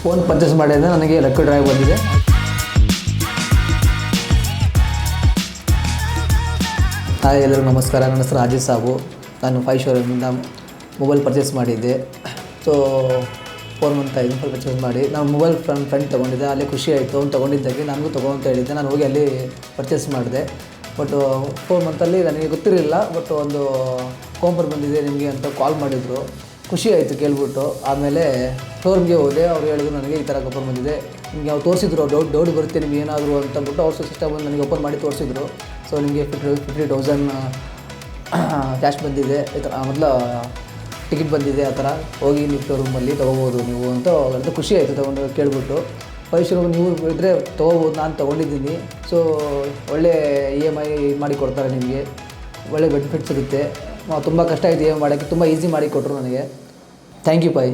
Phone purchase ಮಾಡಿದ್ರೆ ನನಗೆ lucky drive ಬಂದಿದೆ. ಹಾಯ್ ಎಲ್ಲರಿಗೂ ನಮಸ್ಕಾರ. ನನ್ನ ಹೆಸರು ಅಜಿತ್ ಸಾಬು. ನಾನು ಫೈ ಶೋರೂಮಿಂದ ಮೊಬೈಲ್ ಪರ್ಚೇಸ್ ಮಾಡಿದ್ದೆ. ಸೊ 4 ಮಂತ್ ಆಯಿತು ಪರ್ಚೇಸ್ ಮಾಡಿ. ನಾನು ಮೊಬೈಲ್ ಫ್ರೆಂಡ್ ತೊಗೊಂಡಿದ್ದೆ. ಅಲ್ಲೇ ಖುಷಿ ಆಯಿತು. ಅವ್ನು ತೊಗೊಂಡಿದ್ದಾಗೆ ನನಗೂ ತೊಗೊಂತ ಹೇಳಿದ್ದೆ. ನಾನು ಹೋಗಿ ಅಲ್ಲಿ ಪರ್ಚೇಸ್ ಮಾಡಿದೆ. ಬಟ್ 4 ಮಂತಲ್ಲಿ ನನಗೆ ಗೊತ್ತಿರಲಿಲ್ಲ. ಬಟ್ ಒಂದು ಕಾಂಪರ್ ಬಂದಿದೆ ನಿಮಗೆ ಅಂತ ಕಾಲ್ ಮಾಡಿದರು. ಖುಷಿ ಆಯಿತು ಕೇಳ್ಬಿಟ್ಟು. ಆಮೇಲೆ ಶೋರೂಮ್ಗೆ ಹೋದೆ. ಅವ್ರು ಹೇಳಿದ್ರು ನನಗೆ ಈ ಥರ ಕಾಂಪರ್ ಬಂದಿದೆ, ನಿಮಗೆ ಅವ್ರು ತೋರಿಸಿದ್ರು. ಡೌಟ್ ಬರುತ್ತೆ ನಿಮ್ಗೆ ಏನಾದರೂ ಅಂತಂದ್ಬಿಟ್ಟು ಅವ್ರ ಸಿಸ್ಟಮ್ ನನಗೆ ಓಪನ್ ಮಾಡಿ ತೋರಿಸಿದ್ರು. ಸೊ ನಿಮಗೆ 50,000 ಕ್ಯಾಶ್ ಬಂದಿದೆ, ಈ ಥರ ಮೊದಲು ಟಿಕೆಟ್ ಬಂದಿದೆ, ಆ ಥರ ಹೋಗಿ ನೀವು ಶೋರೂಮಲ್ಲಿ ತೊಗೋಬೋದು ನೀವು ಅಂತ ಹೇಳಿದ್ರು. ಖುಷಿ ಆಯಿತು ತೊಗೊಂಡು ಕೇಳ್ಬಿಟ್ಟು. ಫೈ ಶೋರೂಮ್ ನೀವು ಇದ್ದರೆ ತೊಗೋಬೋದು. ನಾನು ತೊಗೊಂಡಿದ್ದೀನಿ. ಸೊ ಒಳ್ಳೆ EMI ಮಾಡಿ ಕೊಡ್ತಾರೆ ನಿಮಗೆ, ಒಳ್ಳೆ ಬೆನಿಫಿಟ್ಸ್ ಇರುತ್ತೆ. ತುಂಬ ಕಷ್ಟ ಆಯಿತು EMI ಮಾಡೋಕ್ಕೆ, ತುಂಬ ಈಸಿ ಮಾಡಿ ಕೊಟ್ಟರು ನನಗೆ. Thank you pi.